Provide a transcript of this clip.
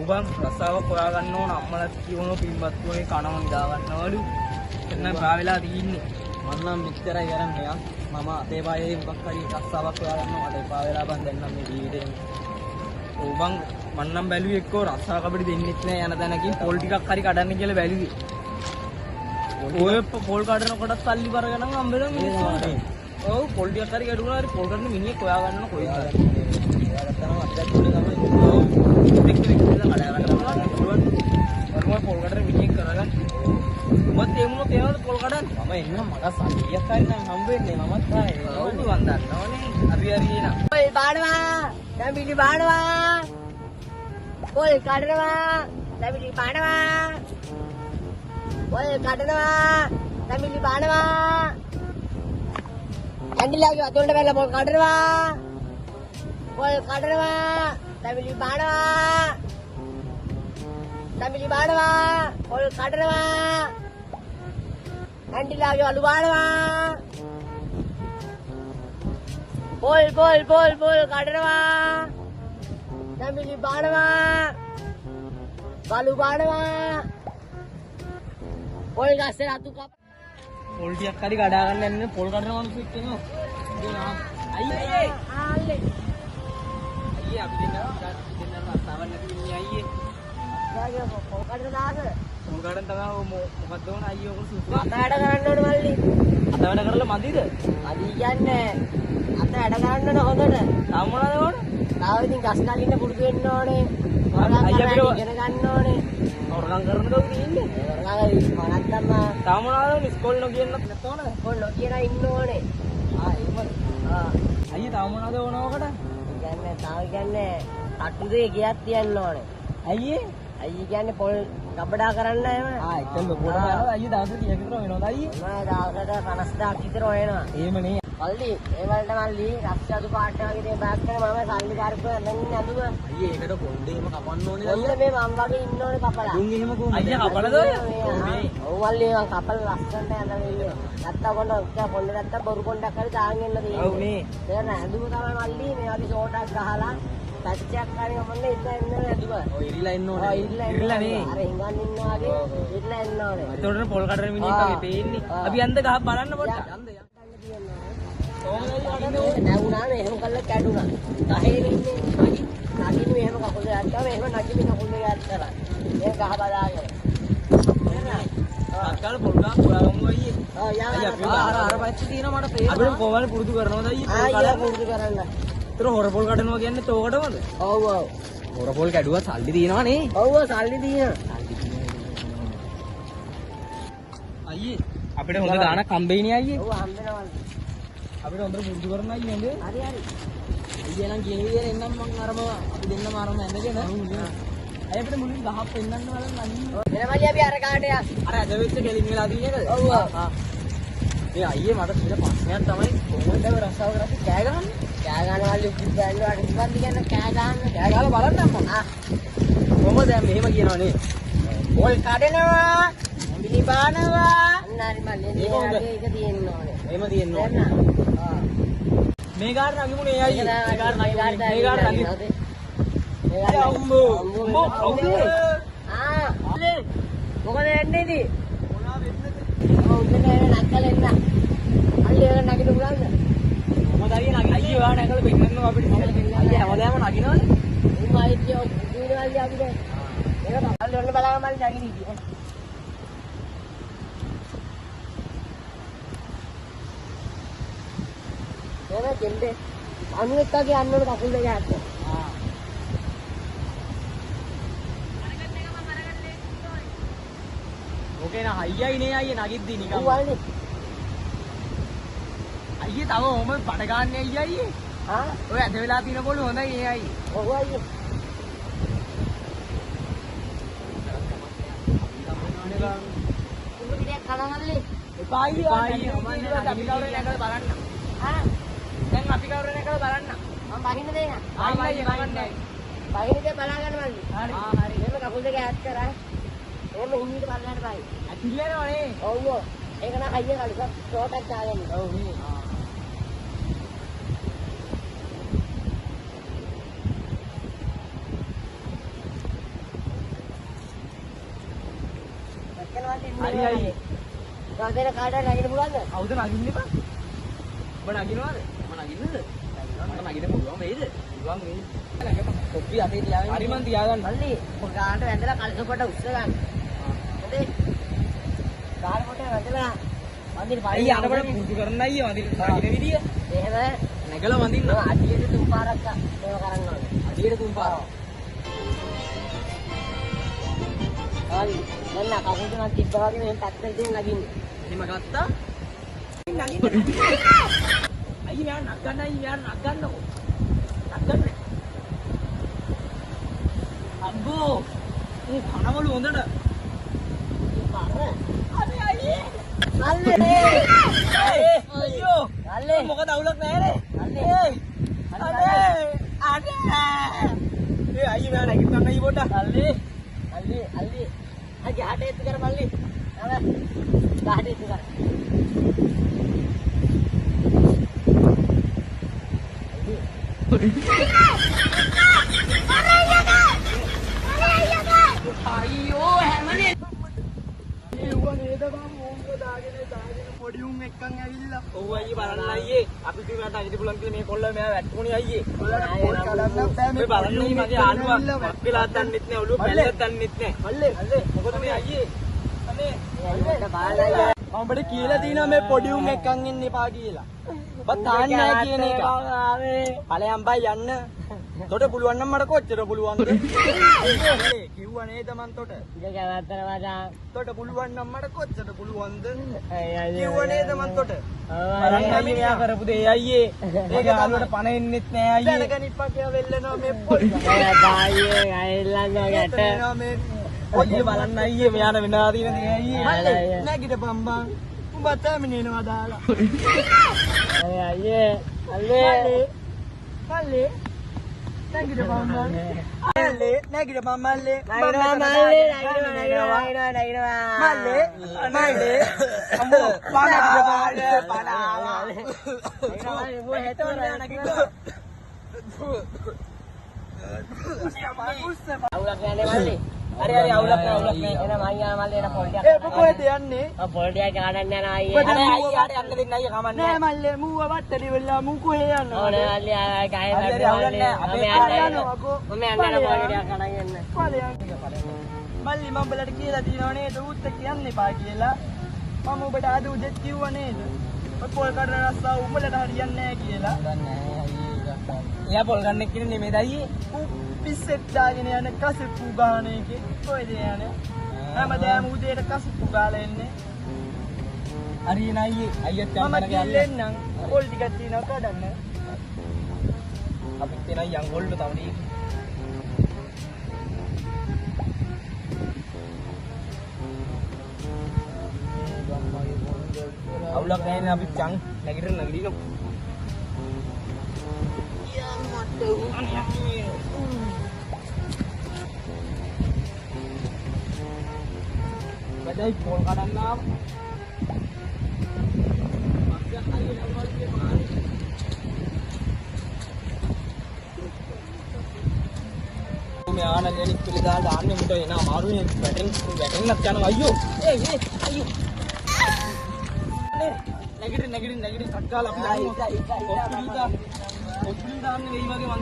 බං රස්සාවක් හොයාගන්න ඕන අම්මලාත් කියවන පින්බත්තුනේ කනම නිදා ගන්නවලු එන්න බා වෙලා තින්නේ මම නම් මෙච්චරයි කරන්නේ යා මම අපේ පායේ මොකක් හරි රස්සාවක් හොයාගන්න මට එපා වෙලා බං දැන් නම් මේ ජීවිතේ ඔව් බං මම නම් බැලුවේ එක්කෝ රස්සාවක් අපිට දෙන්නෙත් නෑ යන තැනකින් පොල් ටිකක් හරි කඩන්න කියලා බැලුවේ ඔය පොල් කඩන කොටත් සල්ලි බර ගණන් හම්බෙනවා මිනිස්සුන්ට ඔව් පොල් ටිකක් හරි කඩුණා හරි පොල් කඩන මිනිහෙක් හොයාගන්න කොයිද එයාගත්තම අත්දැක උඩ තමයි ඉතින් කඩා ගන්න පුළුවන් මම පොල් කඩන මිනිහෙක් කරගන්න මත් ඒ මොන තේනවද පොල් කඩන්න මම එන්න මට සල්ලියක් හරි නම් හම්බ වෙන්නේ මමත් ආයේ ඔව් වන් දන්නවනේ අපි හරි එන ඔය බානවා දැන් පිළි බානවා ඔය කඩනවා දැන් පිළි බානවා ඔය කඩනවා දැන් පිළි බානවා ඇන්ඩිලාගේ වතුරට බැලලා පොල් කඩනවා ඔය කඩනවා දැන් පිළි බානවා දැන් පිළි බානවා ඔය කඩනවා ඇන්ඩිලාගේ වලු බානවා बोल बोल बोल बोल काटरवा नमिली बाणवा बालू बाणवा बोल गासे रातू का පොල් ටිකක් හරි කඩා ගන්න යන්නේ පොල් කඩන මිනිස්සු ඉන්නවා අයියේ आले අයියේ අපි දෙන්නා රස්සාවක් නැති ඉන්නේ අයියේ ආගේ පොල් කඩන දාස පොල් කඩන තමයි මොකක්ද ඕන අයියේ ඔක සුසු අත වැඩ කරන්න ඕනේ මල්ලි අත වැඩ කරලා මදිද අද කියන්නේ අත වැඩ ගන්න ඕනේ හොඳට තාම මොනවද ඕන තාම ඉතින් ගස් කලින්න පුරුදු වෙන්න ඕනේ අයියා ඉගෙන ගන්න ඕනේ හොරගම් කරන දෝ තියෙන්නේ මනත්තම්ම තාම මොනවද ඉස්කෝලේ නොගියන්නත් නැතෝන කොල්ල කියන ඉන්න ඕනේ අයියේ තාම මොනවද ඕන ඔකට කියන්නේ තාම කියන්නේ අට්ටු දෙක ගියක් තියන්න ඕනේ අයියේ අයියේ කියන්නේ පොල් ගබඩා කරන්න එම එක ලොකුවට යනවා අයියේ දවස් 30ක් විතර වෙනවද අයියේ මම දවසට 50000ක් විතර වෙනවා එහෙමනේ මල්ලි ඒ වලට මල්ලි රක්ෂාදු පාට වගේ දේ බෑග් කරන මම සල්ලි කාර්යක නැන්නේ නදුව අයියේ ඒකට පොණ්ඩේම කපන්න ඕනේ ඔන්න මේ මම වගේ ඉන්න ඕනේ කපලා දුන් එහෙම කොහොමද අයියා කපලද ඔය ඔව් මල්ලි මම කපල ලස්සනට යනවා ඉන්නේ නැත්තා කොන්න ඔක්ක පොල්ලේ නැත්තා බොරු කොණ්ඩක් හරි දාන් එන්න තියෙන්නේ ඔව් නේ තේරෙන ඇඳුම තමයි මල්ලි මේ වගේ ෂෝටක් ගහලා පැච්චක් හරි මොන්න ඉන්න ඇඳුම ඔය ඉරිලා ඉන්න ඕනේ ඉරිලා නේ අර හිඟන් ඉන්නා වගේ ඉරිලා ඉන්න ඕනේ එතකොට පොල් කඩන මිනිහෙක් වගේ පේන්නේ අපි යන්ද ගහ බලන්න පොඩ්ඩක් යන්ද නැවුණානේ එහෙම කළා කැඩුනා. ගහේ ඉන්නේ නගිනු එහෙම කකුල යද්දම එහෙම නගිනු කකුල යද්දලා. ඒ ගහ බලාගෙන. අක්කල් පොල් ගහ හොයාගමු අයියේ. අර පැච්ච තියෙනවා මට තේරෙනවා. අපිට කොහොමද පුරුදු කරනවද අයියේ? ආ පුරුදු කරන්න. ඒතර හොර පොල් කඩනවා කියන්නේ තෝකටමද? ඔව් ඔව්. හොර පොල් කැඩුවා සල්ලි තියෙනවා නේ. ඔව් සල්ලි තියෙනවා. අයියේ අපිට හොඳ ගාණක් හම්බෙයිනේ අයියේ. ඔව් හම්බෙනවා. අපිට හොඳට පුරුදු කරන්න අයියේ නේද? හරි හරි. අයියා නම් කියන විදිහට එන්නම් මං අරම අපි දෙන්නම අරම ඇඳගෙන. අය අපිට මුලින් ගහක් පෙන්නන්න බලන්න අයියේ. එනමල්ලි අපි අර කාට යක්. අර ඇද වෙච්ච කෙලින් වෙලා තියෙන එකද? ඔව් ඔව්. මේ අයියේ මට ඉතින් ප්‍රශ්නයක් තමයි කොහොමද අපි රස්සාව කරන්නේ කෑ ගහන්නේ? කෑ ගන්නවලු බෑන්ඩ් වලට ඉස්සන් කියන්නේ කෑ ගන්න. කෑ ගහලා බලන්නම්ම. කොහොමද දැන් මෙහෙම කියනවා නේ? පොල් කඩනවා. මිනි බානවා. අන්නරි මල්ලි ඒක තියෙන්න ඕනේ. එහෙම තියෙන්න ඕනේ. මේ ගාන නගිමුනේ අයියේ. මේ ගාන නගිමු. අම්මෝ කවුද? මොකද එන්නේ ඉතින්? මොනවා වෙන්නද? ඔව් උදේ නැක්කල එන්න. අල්ලි ඒක නගින්න පුළුවන්ද? මොකද අයියේ නගින්නේ? අයියේ ඔයා නැකලා පෙන්නනවා අපිට. අයියේ හැමදාම නගිනවනේ. මේ මයිත්‍ය දුවනවල්ලි අපිට. ඒක තමයි ඔන්න බලන්න මල්ලි නගින්න ඉතින්. එනේ දෙන්නේ. අනුෙක්කගේ යන්න ඕන කකුල් දෙක හැක්ක. ඕකේ නා අයියයි නේ අයියේ නගිද්දි නිකන්. ඔව් වල්ලි. අයියේ තව ඔහම බඩ ගන්න අයියේ. ඔය ඇද වෙලා තියෙන පොළු හොඳයි ඒ අයියේ. ඔව් අයියේ. උඹ විදියක් කලමල්ලි. එපා අයියේ අපි කවුරුනේ නැකලා බලන්න. දැන් අපි කවුරුනේ නැකලා බලන්න. මම බහින්න දෙන්න. අයියේ බලන්නේ. බහින්න දෙන්න බලා ගන්න මල්ලි. හරි. හරි. එහෙම කකුල් දෙක ඈත් කරා. එහෙම හිමීට බලන්න බයි. ඇතිලේනවනේ. ඔව් ඔව්. ඒක නම් අයියේ කලිසත් ෂෝට් එකක් දාගෙන. ඔව් නේ. වදේට කාටවත් නැගින්න පුළුවන්ද? අවුද නගින්න එපා. ඔබ නගිනවද? මම නගින්නද? මම නගින්න පුළුවන් වෙයිද? පුළුවන් වෙයි. නැගපන්. කොප්පි අතේ තියාගෙන. හරි මන් තියාගන්න. මල්ලි ඔය ගානට වැඳලා කල්ස කොට උස්ස ගන්න. හොඳේ. ගාන කොට වැඳලා වඳින්න අයිය අරබඩ පුරුදු කරන්න අයිය වඳින්න නගින විදිය. එහෙම නැගලා වඳින්න. අඩියට තුන් පාරක් මේව කරන්න ඕනේ. අඩියට තුන් පාරක්. හරි. දැන් කකුල් දෙකක් තිබ්බා වගේ මේ පැත්තට දෙන්න නගින්නේ. එහෙම ගත්තා. නගින්න. අයිය මෙයා නගන්න අයිය මෙයා නගන්නකො. නගන්න. අම්බෝ. මේ කනවලු හොඳට. අනේ අයියේ. මල්ලි. අයියෝ. මල්ලි. මොකද අවුලක් නැහැ නේ. මල්ලි. අනේ. ඒ අයියේ මෙයා නැගිටින්න අයිය පොඩ්ඩක්. අල්ලි. අජි හට එත් කර මල්ලි. අර ගහට එත් කර. අයියෝ හැමනේ. ඒවා නේද බං ඕංග දාගෙන පොඩි උන් එක්කන් ඇවිල්ලා. ඔව් අයියේ බලන්න අයියේ. අපි කිව්වට අයිති පුළුවන් කියලා මේ කොල්ල මෙයා වැට්ටුනේ අයියේ. ඔයාලට පොඩ් කඩන්නත් බෑ මේ බලන්න මගේ ආලුවා. වෙලා දන්නෙත් නෑ ඔළුව පැල්ලක් දන්නෙත් නෑ. අල්ලේ මොකද මේ අයියේ? අනේ අයියට බාලයි. මම කියලා තියෙනවා මේ පොඩි උන් එක්කන් ඉන්න එපා කියලා. බත් තාන්න නෑ කියන එක. ඵලයන් බයි යන්න. තොට පුළුවන් නම් මට කොච්චර පුළුවන්ද? කිව්වා නේද මන් තොට. ඉතින් ගාවත්තර වාදා. තොට පුළුවන් නම් මට කොච්චර පුළුවන්ද? කිව්වා නේද මන් තොට. බලන්න මෙයා කරපු දේ අයියේ. ඒක ආලුවට පණ එන්නෙත් නෑ අයියේ. දැනගනිප්පා කියලා වෙල්ලනවා මේ පොඩි. අයියේ අයිල්ලන්ගේ ගැට. මේ ඔය බලන්න අයියේ මෙයාට වෙනවා තියෙන දේ අයියේ. නැගිට බම්බන්. උඹ තැමිනේනවා දාලා. අයියේ අල්ලේ. මල්ලේ නැගිට බම්බන්. මල්ලේ නැගිට බම්බල්ලේ. මල්ලේ අම්මෝ පණාවා. අවුලක් නෑනේ මල්ලි. හරි අවුලක් නෑ. එන මයියා මල්ලි එන පොඩ්ඩක්. ඒ කොහෙද යන්නේ? පොඩ්ඩක් ගාඩන්න යනවා අයියේ. අනේ අයියාට යන්න දෙන්න අයියා කමන්නේ. නෑ මල්ලේ මූව වට්ටලි වෙලා මූ කොහෙ යනවා? ඕනේ මල්ලි ආයි ගායි හරි අවුලක් නෑ. අපේ යනවාකෝ. මම යන්න පොඩ්ඩක් කණන් එන්න. මල්ලි මම බලට කියලා තියෙනව නේද ඌත් කියන්න එපා කියලා. මම ඔබට අද උදේත් කිව්වා නේද? ඔය පොල් කඩන රස්සා උඹලට හරියන්නේ නෑ කියලා. එයා පොල් ගන්න එක්ක නෙමෙයි අයියේ. ඌ පිස්සෙත් දාගෙන යන කසප්පු ගාන එකේ කොහෙද යන්නේ? හැමදාම උදේට කසප්පු ගාලා එන්නේ. හරි නයි අයියත් යන්න ගියල්ලෙන්නම් පොල් ටිකක් තියනවා කඩන්න. අපිත් එන යන් ගොල්ලෝ තවදී. අවුලක් නැහැ නේ අපි චං නැගිටිනවා. බඩයි පොල් කඩන්න ආව. මේ ආනලෙනි පිළිදා දාන්නේ මුට එන අමාරුනේ වැටෙන්නත් යනවා අයියෝ. අයියෝ. නැගිටින්න සක්කාලා අපි දාන්න. ඔප්පිලි දාන්න වෙයි වගේ මං.